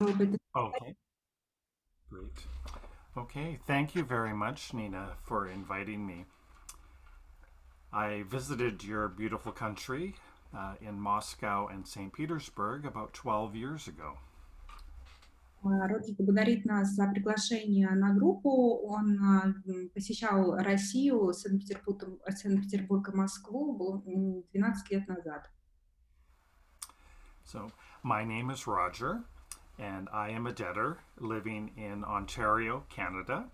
Okay, great. Okay, thank you very much, Nina, for inviting me. I visited your beautiful country in Moscow and St. Petersburg about 12 years ago. Роджер благодарит нас за приглашение на группу. Он посещал Россию, Санкт-Петербург и Москву 12 лет назад. So, my name is Roger, and I am a debtor living in Ontario, Canada.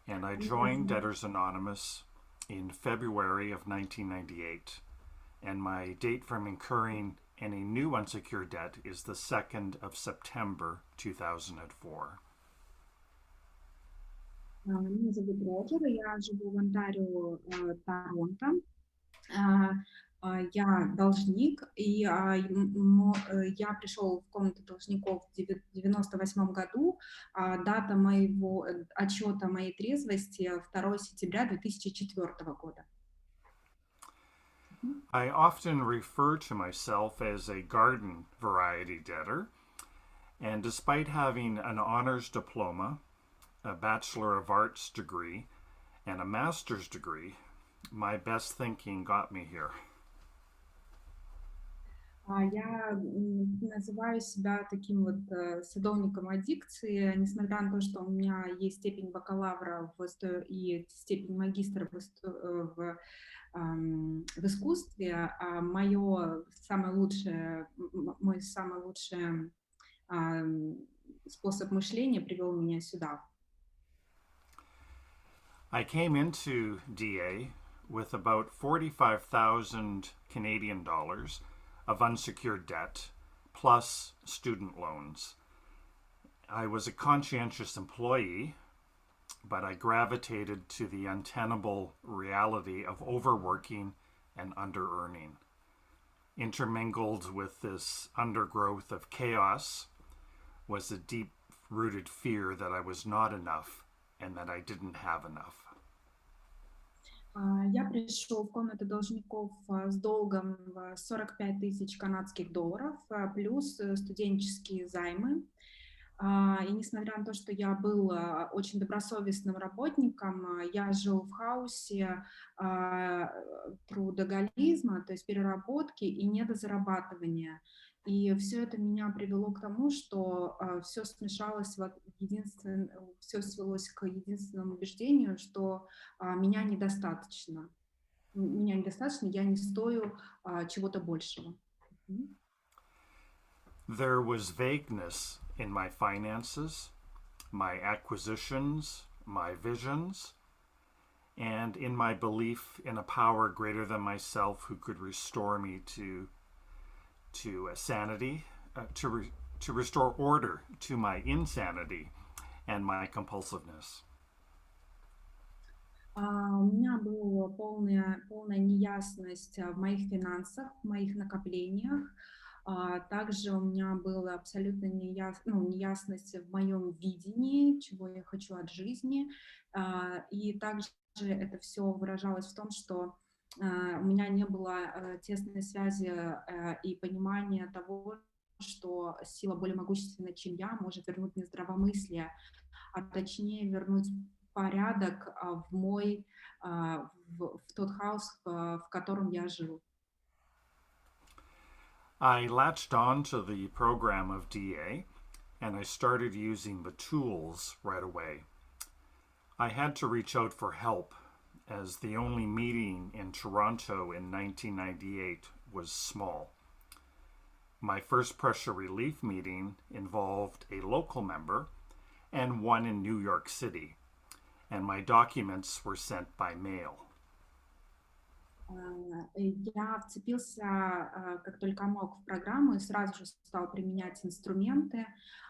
And I Меня joined зовут Debtors Anonymous in February of 1998. And my date from incurring any new unsecured debt is the 2nd of September 2004. Меня зовут Роджер, я живу в Онтарио, Торонто. А, Я должник, и я пришел в комнату должников в 98 году. Дата моего отчета моей трезвости 2 сентября 2004 года. I often refer to myself as a garden variety debtor, and despite having an honors diploma, a Bachelor of Arts degree, and a master's degree, my best thinking got me here. Я называю себя таким вот садовником аддикции, несмотря на то, что у меня есть степень бакалавра и степень магистра в искусстве, мой самый лучший способ мышления привел меня сюда. I came into DA with about 45,000 Canadian dollars of unsecured debt plus student loans. I was a conscientious employee, but I gravitated to the untenable reality of overworking and under-earning. Intermingled with this undergrowth of chaos was a deep-rooted fear that I was not enough and that I didn't have enough. Я пришел в комнату должников с долгом в 45 тысяч канадских долларов, плюс студенческие займы. И несмотря на то, что я был очень добросовестным работником, я жил в хаосе трудоголизма, то есть переработки и недозарабатывания. И все это меня привело к тому, что все смешалось все свелось к единственному убеждению, что меня недостаточно. Меня недостаточно, я не стою чего-то большего. There was vagueness in my finances, my acquisitions, my visions, and in my belief in a power greater than myself who could restore me to sanity, to restore order to my insanity and my compulsiveness. У меня была полная неясность в моих финансах, в моих накоплениях. Также у меня была абсолютно неясность в моем видении, чего я хочу от жизни. И также это все выражалось в том, что у меня не было тесной связи и понимания того, что сила более могущественна, чем я, может вернуть мне здравомыслие, а точнее вернуть порядок в тот хаос, в котором я жил. I latched on to the program of DA and I started using the tools right away. I had to reach out for help as the only meeting in Toronto in 1998 was small. My first pressure relief meeting involved a local member and one in New York City, and my documents were sent by mail. Я вцепился, как только мог, в программу и сразу же стал применять инструменты.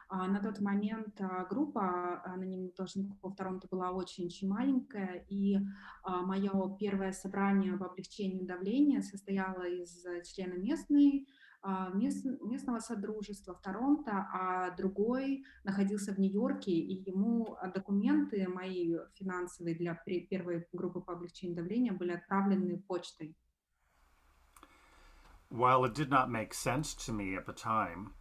На тот момент группа анонимных должников в Торонто была очень-очень маленькая, и мое первое собрание по облегчению давления состояло из члена местного содружества в Торонто, а другой находился в Нью-Йорке, и ему документы мои финансовые для первой группы по облегчению давления были отправлены почтой. While it did not make sense to me at the time,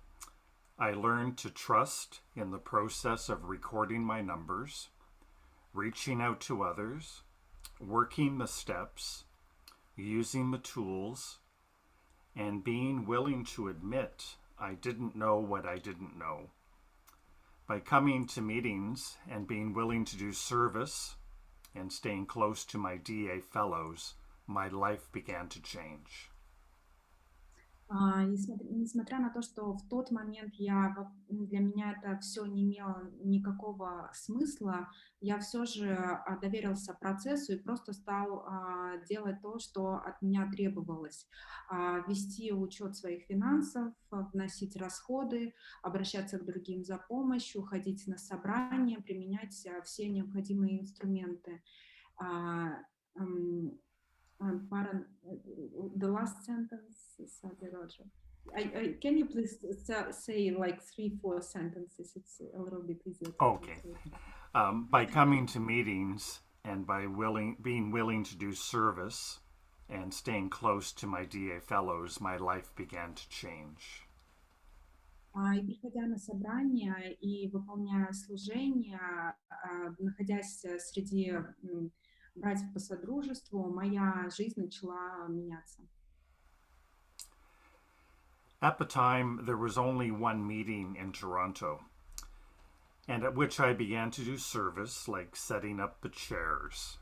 I learned to trust in the process of recording my numbers, reaching out to others, working the steps, using the tools, and being willing to admit I didn't know what I didn't know. By coming to meetings and being willing to do service and staying close to my DA fellows, my life began to change. Несмотря на то, что в тот момент для меня это все не имело никакого смысла, я все же доверился процессу и просто стал делать то, что от меня требовалось. Вести учет своих финансов, вносить расходы, обращаться к другим за помощью, ходить на собрания, применять все необходимые инструменты. The last sentence, sorry, Roger. Can you please say like 3-4 sentences? It's a little bit easier. Okay. By coming to meetings and by being willing to do service and staying close to my DA fellows, my life began to change. И приходя на собрания и выполняя служение, находясь среди братьев по содружеству, моя жизнь начала меняться. At the time, there was only one meeting in Toronto, and at which I began to do service, like setting up the chairs.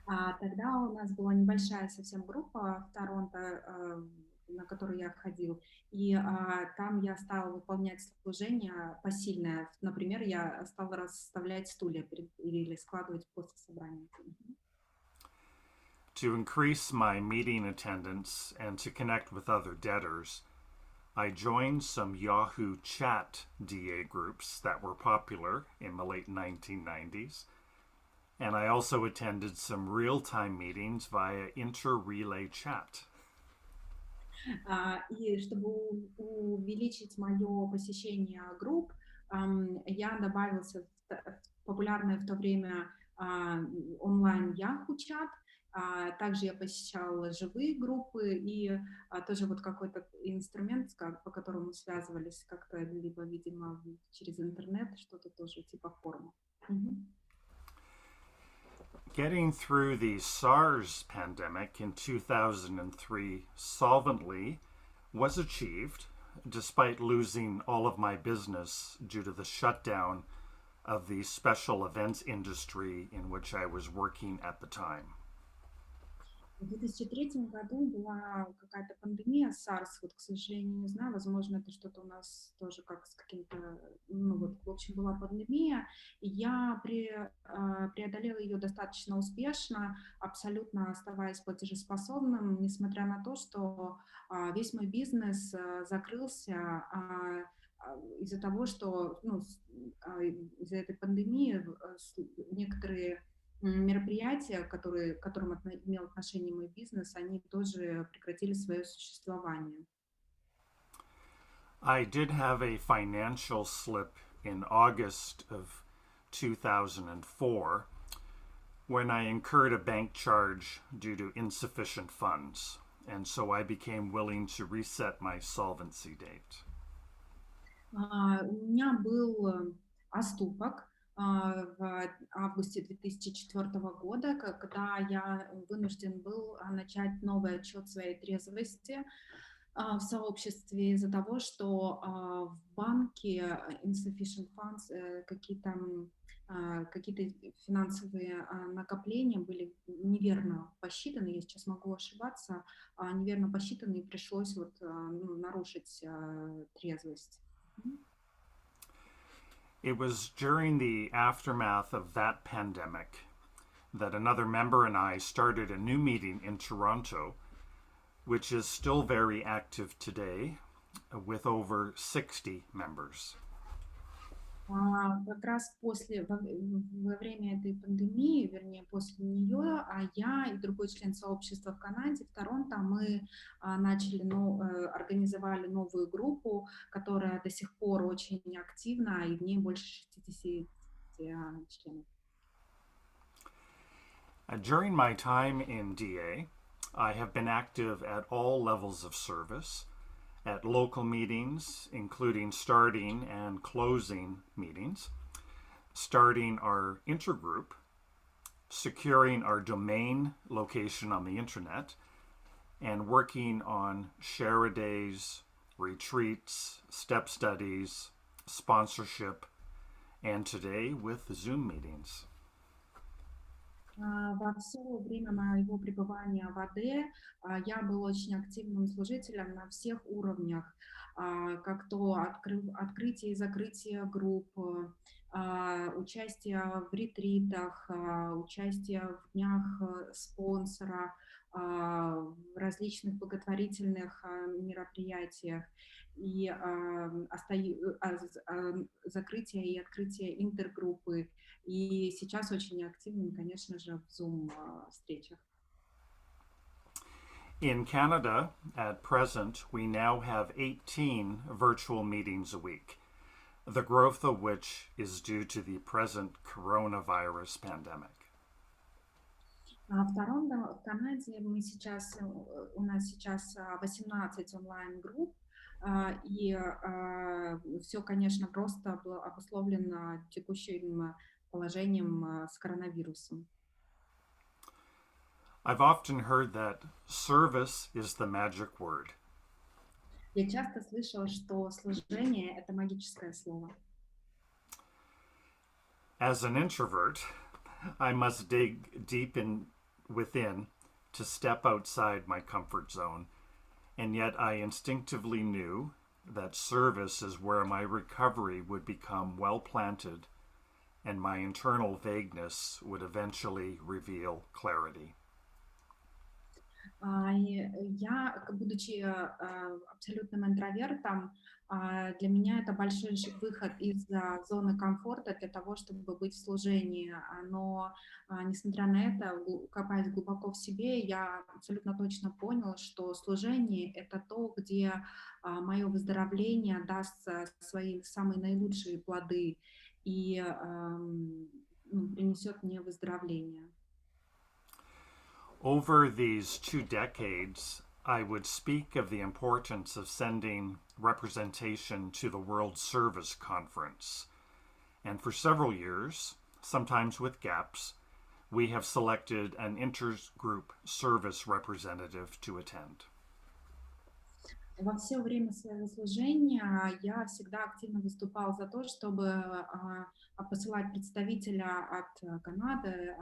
Тогда у нас была небольшая совсем группа в Торонто, на которую я ходил, и там я стала выполнять служение посильное. Например, я стала расставлять стулья или складывать после собрания. To increase my meeting attendance and to connect with other debtors, I joined some Yahoo chat DA groups that were popular in the late 1990s, and I also attended some real-time meetings via inter-relay chat. И чтобы увеличить мое посещение групп, я добавился в популярное в то время онлайн Yahoo чат. Также я посещала живые группы и тоже вот какой-то инструмент, по которому связывались как-то, либо, видимо, через интернет, что-то тоже типа форума. Getting through the SARS pandemic in 2003 solvently was achieved, despite losing all of my business due to the shutdown of the special events industry in which I was working at the time. В 2003 году была какая-то пандемия SARS, вот, к сожалению, не знаю, возможно, это что-то у нас тоже как с каким-то, ну вот, в общем, была пандемия, и я преодолела ее достаточно успешно, абсолютно оставаясь платежеспособным, несмотря на то, что весь мой бизнес закрылся из-за того, что, ну, из-за этой пандемии некоторые мероприятия, к которым имел отношение мой бизнес, они тоже прекратили свое существование. I did have a financial slip in August of 2004 when I incurred a bank charge due to insufficient funds, and so I became willing to reset my solvency date. У меня был оступок в августе 2004 года, когда я вынужден был начать новый отчет своей трезвости в сообществе из-за того, что в банке insufficient funds, какие-то финансовые накопления были неверно посчитаны, я сейчас могу ошибаться, неверно посчитаны, и пришлось вот, нарушить трезвость. It was during the aftermath of that pandemic that another member and I started a new meeting in Toronto, which is still very active today, with over 60 members. Как раз во время этой пандемии, вернее, после нее, я и другой член сообщества в Канаде, в Торонто, мы организовали новую группу, которая до сих пор очень активна, и в ней больше 60 членов. During my time in DA, I have been active at all levels of service, at local meetings, including starting and closing meetings, starting our intergroup, securing our domain location on the internet, and working on share-a-days, retreats, step studies, sponsorship, and today with Zoom meetings. Во все время моего пребывания в АД я был очень активным служителем на всех уровнях, как то открытие и закрытие групп, участие в ретритах, участие в днях спонсора, в различных благотворительных мероприятиях и закрытие и открытие интергруппы. И сейчас очень активным, конечно же, в Zoom-встречах. In Canada, at present, we now have 18 virtual meetings a week, the growth of which is due to the present coronavirus pandemic. В Канаде у нас сейчас 18 онлайн-групп, и все, конечно, просто обусловлено текущим положением с коронавирусом. I've often heard that service is the magic word. Я часто слышала, что служение — это магическое слово. As an introvert, I must dig deep within to step outside my comfort zone, and yet I instinctively knew that service is where my recovery would become well planted and my internal vagueness would eventually reveal clarity. Я, будучи абсолютным интровертом, для меня это большой выход из зоны комфорта для того, чтобы быть в служении. Но, несмотря на это, копаясь глубоко в себе, я абсолютно точно понял, что служение — это то, где мое выздоровление даст свои самые наилучшие плоды и принесет мне выздоровление. Over these 2 decades, I would speak of the importance of sending representation to the World Service Conference. And for several years, sometimes with gaps, we have selected an intergroup service representative to attend. Во все время своего служения я всегда активно выступал за то, чтобы посылать представителя от Канады,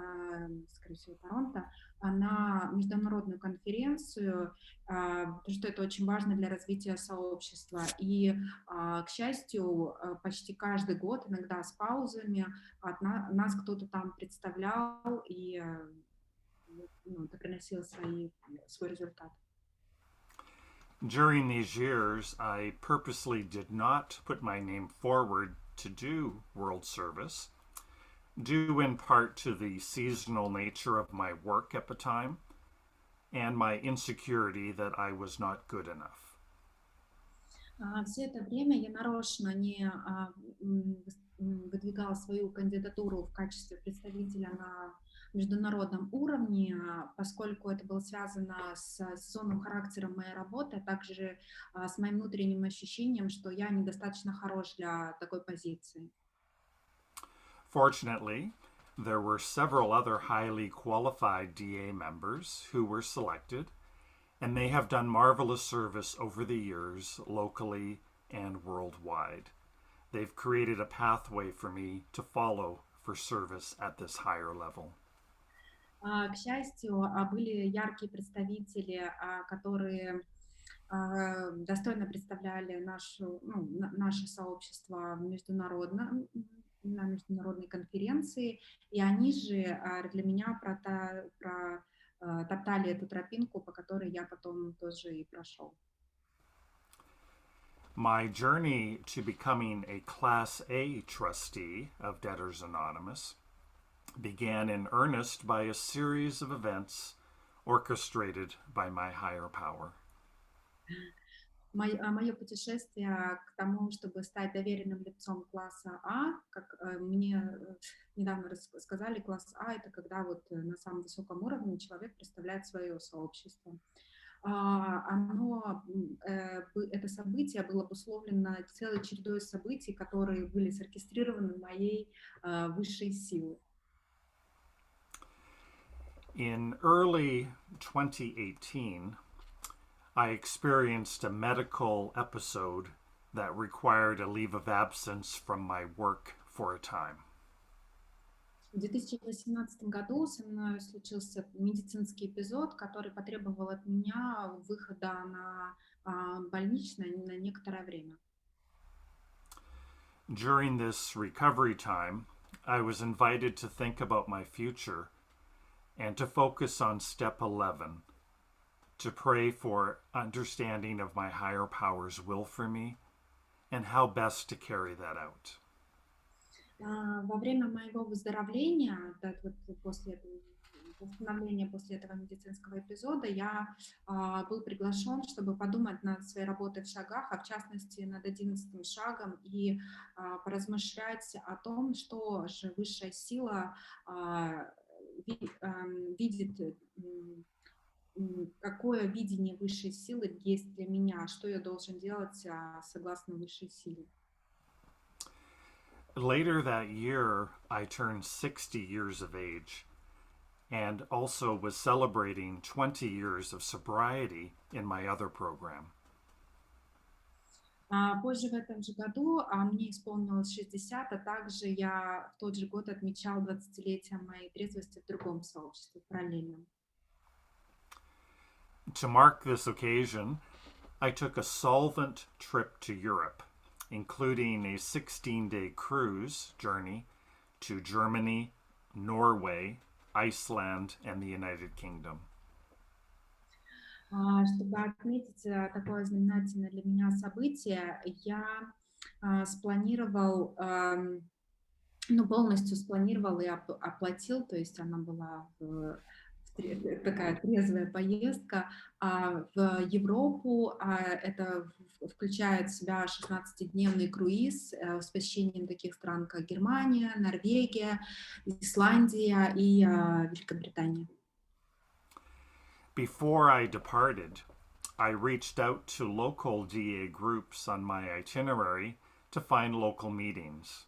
скорее всего, Торонто, на международную конференцию, потому что это очень важно для развития сообщества. И, к счастью, почти каждый год, иногда с паузами, нас кто-то там представлял и это приносило свой результат. During these years, I purposely did not put my name forward to do world service, due in part to the seasonal nature of my work at the time and my insecurity that I was not good enough. Все это время я нарочно не выдвигала свою кандидатуру в качестве представителя на международном уровне, поскольку это было связано с сезонным характером моей работы, а также с моим внутренним ощущением, что я недостаточно хорош для такой позиции. Fortunately, there were several other highly qualified DA members who were selected, and they have done marvelous service over the years, locally and worldwide. They've created a pathway for me to follow for service at this higher level. К счастью, были яркие представители, которые достойно представляли наше сообщество на международной конференции, и они же для меня протоптали эту тропинку, по которой я потом тоже и прошел. My journey to becoming a Class A trustee of Debtors Anonymous began in earnest by a series of events orchestrated by my higher power. Мое путешествие к тому, чтобы стать доверенным лицом класса А, как мне недавно сказали, класс А — это когда вот на самом высоком уровне человек представляет свое сообщество. это событие было обусловлено целой чередой событий, которые были соркестрированы моей высшей силой. In early 2018, I experienced a medical episode that required a leave of absence from my work for a time. В 2018 году со мной случился медицинский эпизод, который потребовал от меня выхода на больничное на некоторое время. During this recovery time, I was invited to think about my future and to focus on step 11, to pray for understanding of my higher power's will for me and how best to carry that out. Во время моего выздоровления, после восстановления после этого медицинского эпизода, я был приглашен, чтобы подумать над своей работой в шагах, а в частности над 11-м шагом, и поразмышлять о том, что же высшая сила видит, какое видение высшей силы есть для меня, что я должен делать согласно высшей силе. Later that year, I turned 60 years of age and also was celebrating 20 years of sobriety in my other program. Позже в этом же году мне исполнилось 60, а также я в тот же год отмечал 20-летие моей трезвости в другом сообществе, параллельном. To mark this occasion, I took a solvent trip to Europe, including a 16-day cruise journey to Germany, Norway, Iceland, and the United Kingdom. Чтобы отметить такое знаменательное для меня событие, я полностью спланировал и оплатил, то есть она была такая трезвая поездка в Европу. Это включает в себя 16-дневный круиз с посещением таких стран, как Германия, Норвегия, Исландия и Великобритания. Before I departed, I reached out to local DA groups on my itinerary to find local meetings.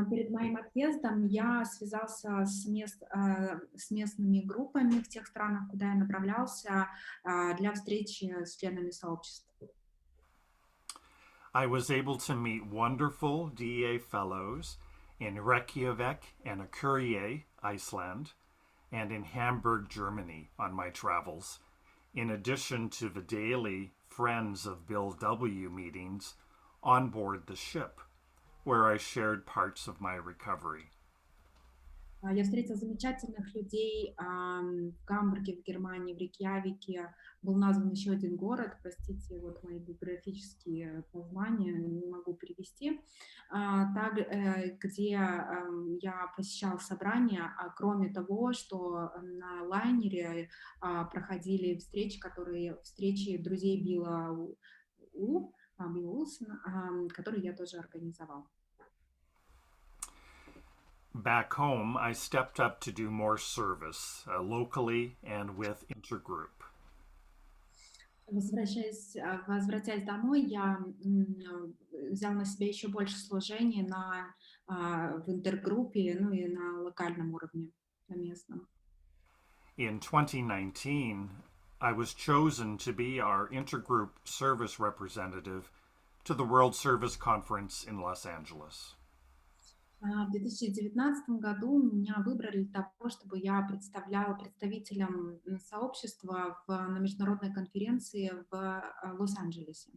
Перед моим отъездом я связался с местными группами в тех странах, куда я направлялся для встречи с членами сообщества. I was able to meet wonderful DA fellows in Reykjavik and Akureyri, Iceland, and in Hamburg, Germany on my travels, in addition to the daily Friends of Bill W. meetings on board the ship, where I shared parts of my recovery. Я встретила замечательных людей в Гамбурге, в Германии, в Рейкьявике. Был назван еще один город, простите, вот мои биографические познания не могу перевести, где я посещала собрания, кроме того, что на лайнере проходили встречи друзей Билла Уилсона, которые я тоже организовала. Back home, I stepped up to do more service, locally and with intergroup. Возвратясь домой, я взял на себя еще больше служений в интергруппе, и на локальном уровне, на местном. In 2019, I was chosen to be our intergroup service representative to the World Service Conference in Los Angeles. В 2019 году меня выбрали для того, чтобы я представляла представителям сообщества на международной конференции в Лос-Анджелесе.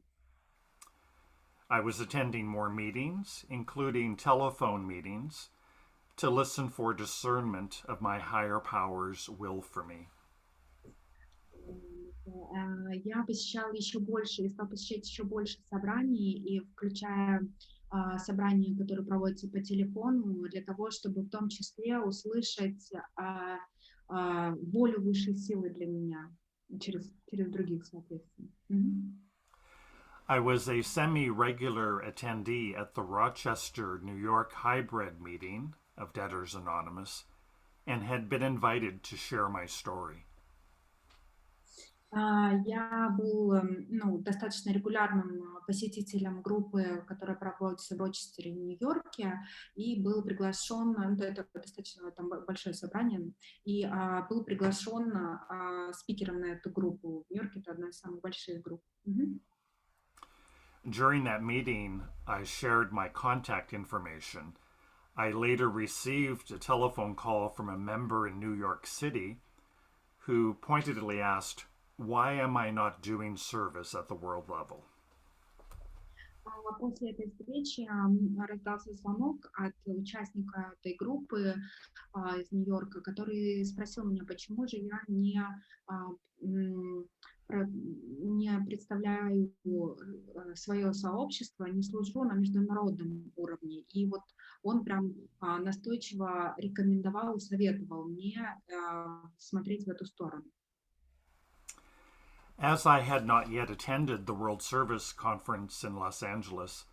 I was attending more meetings, including telephone meetings, to listen for discernment of my higher power's will for me. Я посещала еще больше и стала посещать еще больше собраний, и включая собрания, которые проводятся по телефону, для того, чтобы в том числе услышать волю высшей силы для меня через других, соответственно. I was a semi-regular attendee at the Rochester, New York hybrid meeting of Debtors Anonymous and had been invited to share my story. Я был, достаточно регулярным посетителем группы, которая проводится в Рочестере, Нью-Йорке, и был приглашен, это достаточно там большое собрание, и был приглашен спикером на эту группу. В Нью-Йорке это одна из самых больших групп. Мгм. During that meeting, I shared my contact information. I later received a telephone call from a member in New York City who pointedly asked, "Why am I not doing service at the world level?" После этой встречи раздался звонок от участника этой группы из Нью-Йорка, который спросил меня, почему же я а, м, не представляю свое сообщество, не служу на международном уровне. И вот он прям настойчиво рекомендовал и советовал мне смотреть в эту сторону. As I had not yet attended the World Service Conference in Los Angeles,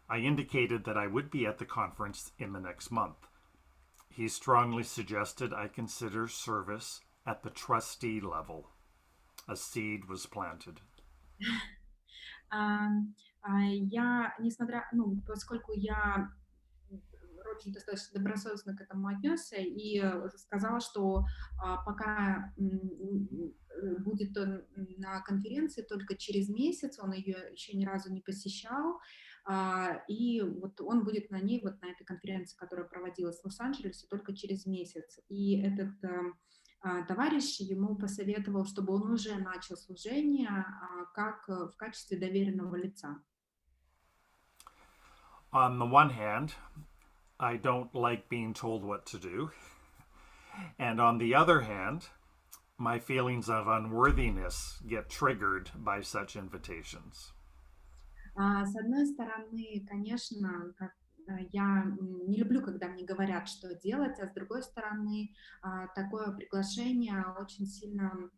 I indicated that I would be at the conference in the next month. He strongly suggested I consider service at the trustee level. A seed was planted. А, поскольку Роджер достаточно добросовестно к этому отнесся и сказал, что пока будет он на конференции только через месяц, он ее еще ни разу не посещал, и вот он будет на ней, вот на этой конференции, которая проводилась в Лос-Анджелесе, только через месяц. И этот товарищ ему посоветовал, чтобы он уже начал служение как в качестве доверенного лица. On the one hand, I don't like being told what to do. And on the other hand, my feelings of unworthiness get triggered by such invitations. С одной стороны, конечно, я не люблю, когда мне говорят, что делать, а с другой стороны, такое приглашение очень сильно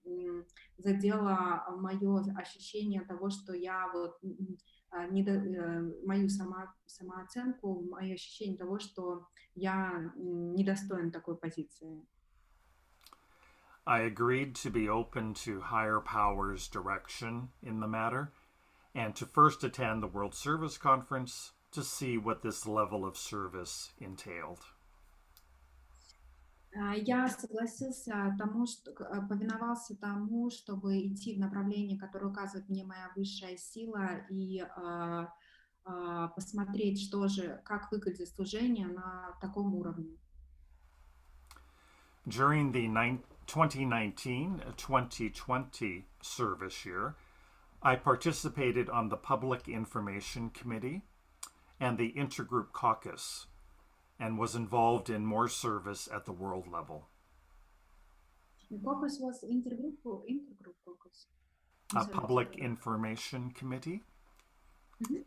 задело мое ощущение того, что я вот мою самооценку, мое ощущение того, что я недостоин такой позиции. I agreed to be open to higher powers' direction in the matter and to first attend the World Service Conference to see what this level of service entailed. Я согласился повиновался тому, чтобы идти в направлении, которое указывает мне моя высшая сила, и посмотреть, как выглядит служение на таком уровне. During the 2019-2020 service year, I participated on the Public Information Committee and the Intergroup Caucus and was involved in more service at the world level. Caucus was intergroup caucus. A Public Information Committee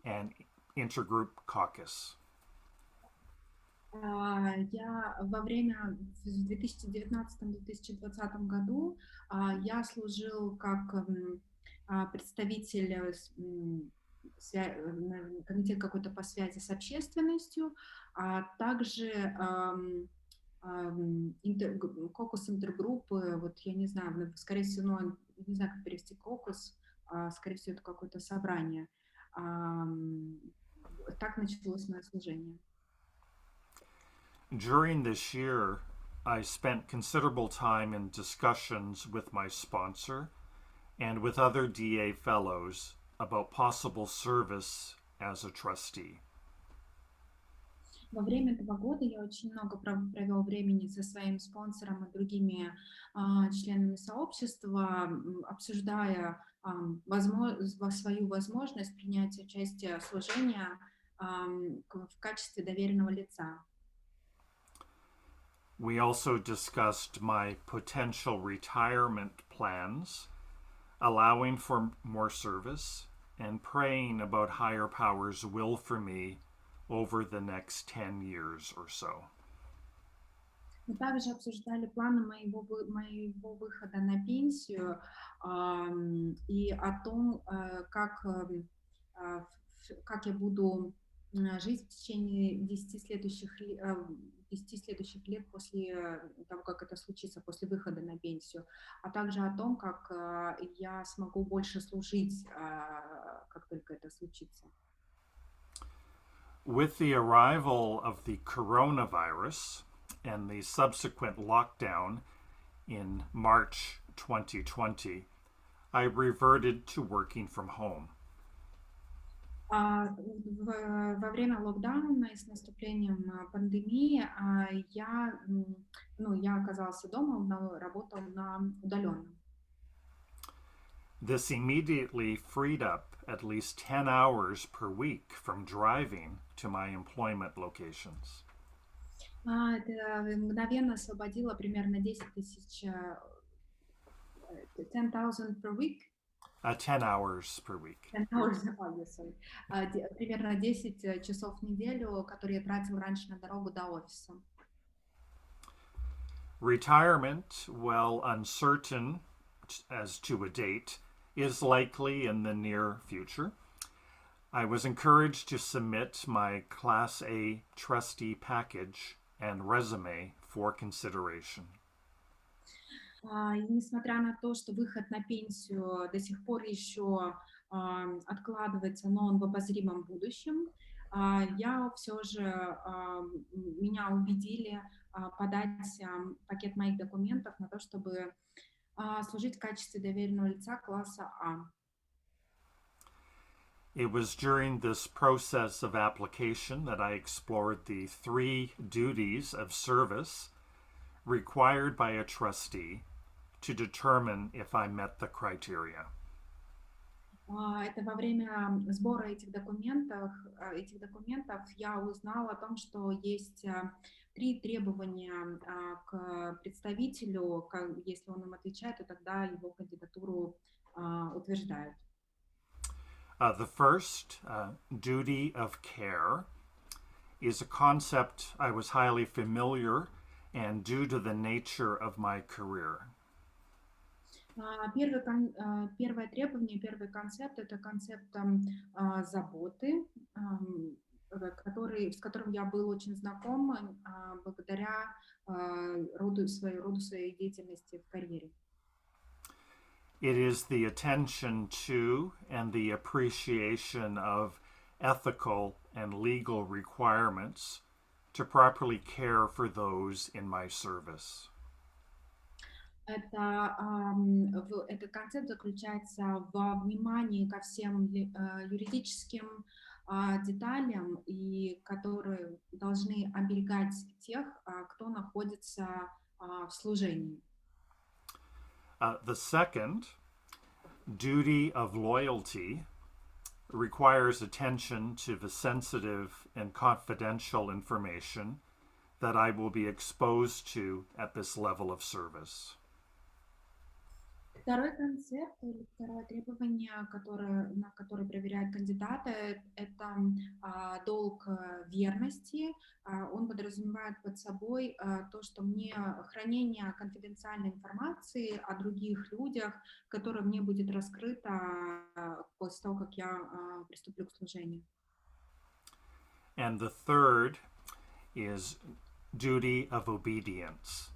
and Intergroup Caucus. Я в 2019-2020 году я служил как представитель комитет какой-то по связи с общественностью, а также кокус интергруппы, вот я не знаю, скорее всего, не знаю, как перевести кокус, скорее всего, это какое-то собрание. Так началось мое служение. During this year, I spent considerable time in discussions with my sponsor and with other DA fellows about possible service as a trustee. Во время этого года я очень много провел времени со своим спонсором и другими членами сообщества, обсуждая свою возможность принять участие в служении в качестве доверенного лица. We also discussed my potential retirement plans, allowing for more service, and praying about higher powers' will for me over the next 10 years or so. Мы также обсуждали планы моего выхода на пенсию и о том, как я буду жить в течение 10 следующих лет после того, как это случится, после выхода на пенсию, а также о том, как я смогу больше служить, как только это случится. With the arrival of the coronavirus and the subsequent lockdown in March 2020, I reverted to working from home. Во время локдауна и с наступлением пандемии я оказался дома, работал на удаленном. This immediately freed up at least 10 hours per week from driving to my employment locations. Это мгновенно освободило примерно 10,000 per week. 10 hours per week. 10 hours, sorry. Примерно 10 часов в неделю, которые я тратил раньше на дорогу до офиса. Retirement, while uncertain as to a date, is likely in the near future. I was encouraged to submit my Class A trustee package and resume for consideration. И несмотря на то, что выход на пенсию до сих пор еще откладывается, но он в обозримом будущем, меня убедили подать пакет моих документов на то, чтобы служить в качестве доверенного лица класса А. It was during this process of application that I explored the 3 duties of service required by a trustee to determine if I met the criteria. Это во время сбора этих документов я узнала о том, что есть 3 требования к представителю. Если он им отвечает, то тогда его кандидатуру утверждают. The first duty of care is a concept I was highly familiar and due to the nature of my career. Первое требование, первый концепт — это концепт заботы, с которым я был очень знаком благодаря роду своей деятельности в карьере. It is the attention to and the appreciation of ethical and legal requirements to properly care for those in my service. Этот концепт заключается во внимании ко всем юридическим деталям, и которые должны оберегать тех, кто находится в служении. The second, duty of loyalty, requires attention to the sensitive and confidential information that I will be exposed to at this level of service. Второй концепт или второе требование, на которое проверяют кандидаты, это долг верности. Он подразумевает под собой то, что хранение конфиденциальной информации о других людях, которая мне будет раскрыта после того, как я приступлю к служению. And the third is duty of obedience,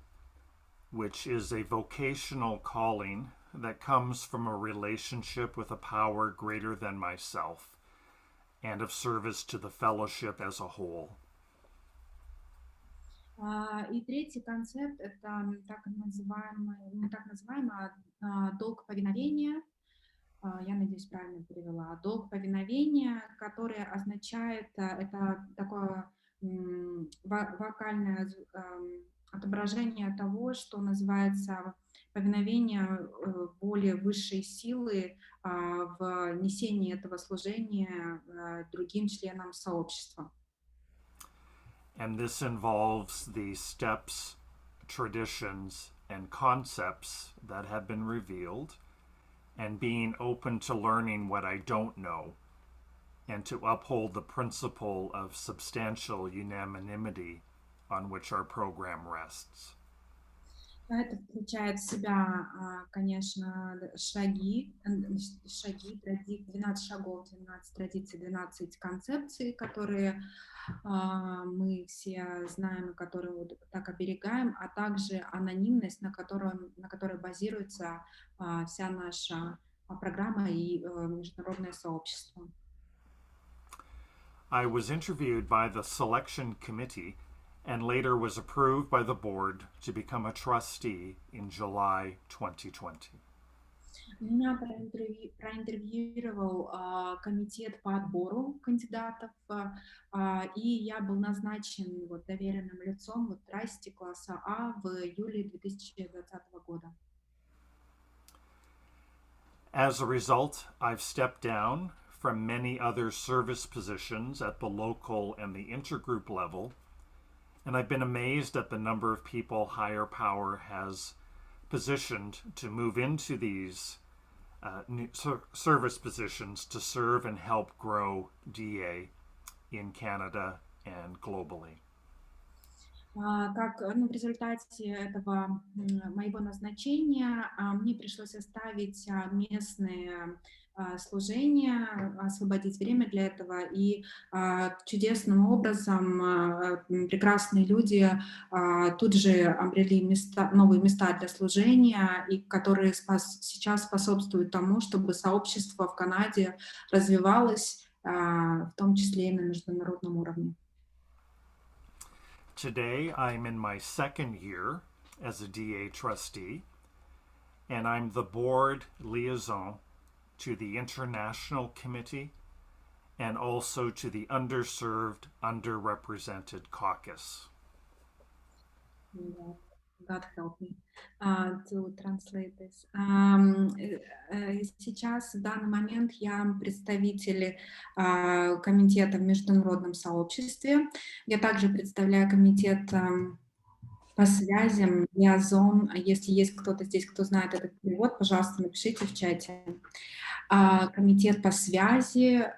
which is a vocational calling that comes from a relationship with a power greater than myself and of service to the fellowship as a whole. И третий концепт — это так называемый долг повиновения. Я надеюсь, правильно перевела. Долг повиновения, который означает, это такое вокальное отображение того, что называется повиновение более высшей силы в несении этого служения другим членам сообщества. And this involves the steps, traditions, and concepts that have been revealed, and being open to learning what I don't know, and to uphold the principle of substantial unanimity on which our program rests. Это включает в себя, конечно, шаги, 12 шагов, 12 традиций, 12 концепций, которые мы все знаем и которые вот так оберегаем, а также анонимность, на которой базируется вся наша программа и международное сообщество. I was interviewed by the selection committee and later was approved by the board to become a trustee in July 2020. Меня проинтервьюировал комитет по отбору кандидатов, и я был назначен вот доверенным лицом вот трасти класса А в июле 2020 года. As a result, I've stepped down from many other service positions at the local and the intergroup level, and I've been amazed at the number of people higher power has positioned to move into these new service positions to serve and help grow DA in Canada and globally. Как, в результате этого моего назначения мне пришлось оставить местные служения, освободить время для этого, и чудесным образом прекрасные люди тут же обрели новые места для служения, и которые сейчас способствуют тому, чтобы сообщество в Канаде развивалось, в том числе и на международном уровне. Today, I'm in my second year as a DA trustee, and I'm the board liaison to the International Committee and also to the Underserved, Underrepresented Caucus. God help me to translate this. Сейчас, в данный момент, я представитель комитета в международном сообществе. Я также представляю комитет по связям, лиазон. Если есть кто-то здесь, кто знает этот перевод, пожалуйста, напишите в чате. Комитет по связи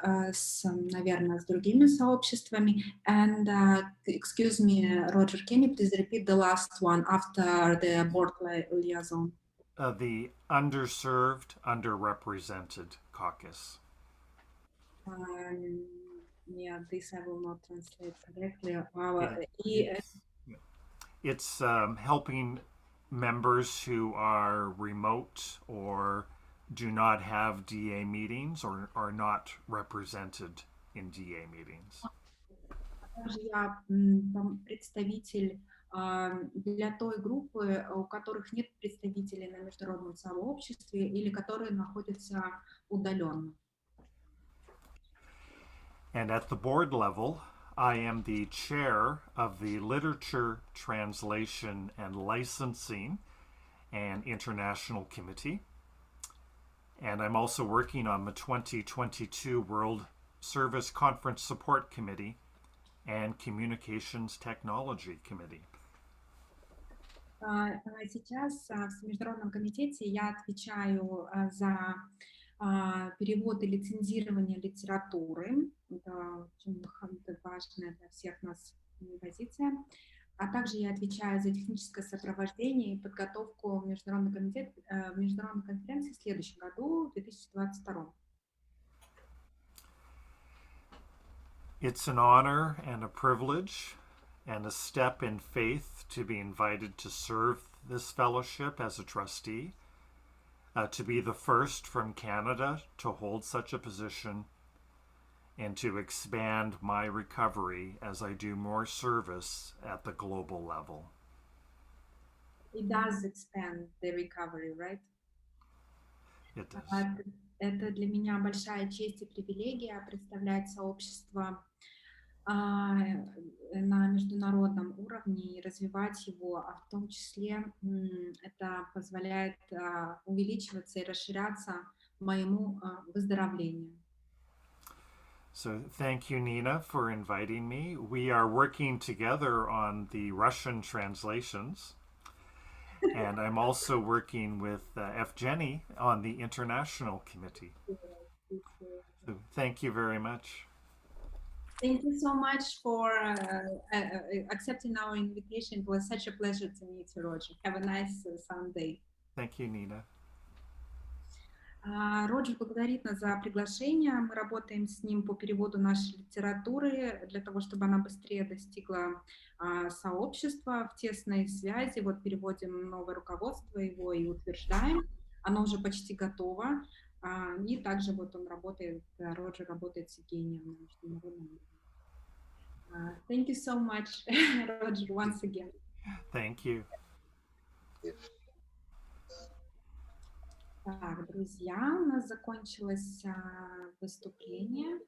наверное, с другими сообществами. And excuse me, Roger, can you please repeat the last one after the board liaison? The Underserved, Underrepresented Caucus. Yeah, this I will not translate correctly. It's helping members who are remote or do not have DA meetings or are not represented in DA meetings. Также я представитель для той группы, у которых нет представителей на международном сообществе или которые находятся удаленно. And at the board level, I am the chair of the Literature, Translation, and Licensing and International Committee. And I'm also working on the 2022 World Service Conference Support Committee and Communications Technology Committee. Сейчас в Международном комитете я отвечаю за перевод и лицензирование литературы. Это очень важная для всех нас позиция. А также я отвечаю за техническое сопровождение и подготовку в Международной конференции в следующем году, в 2022. It's an honor and a privilege and a step in faith to be invited to serve this fellowship as a trustee, to be the first from Canada to hold such a position, and to expand my recovery as I do more service at the global level. It does expand the recovery, right? It does. Это для меня большая честь и привилегия представлять сообщество на международном уровне и развивать его, а в том числе это позволяет увеличиваться и расширяться моему выздоровлению. So thank you, Nina, for inviting me. We are working together on the Russian translations. And I'm also working with Evgeny on the International Committee. So thank you very much. Thank you so much for accepting our invitation. It was such a pleasure to meet you, Roger. Have a nice Sunday. Thank you, Nina. Роджер благодарит нас за приглашение. Мы работаем с ним по переводу нашей литературы для того, чтобы она быстрее достигла сообщества в тесной связи. Вот переводим новое руководство его и утверждаем. Оно уже почти готово. И также вот он работает, Роджер работает с Евгением на международном уровне. Thank you so much, Roger, once again. Thank you. Так, друзья, у нас закончилось выступление.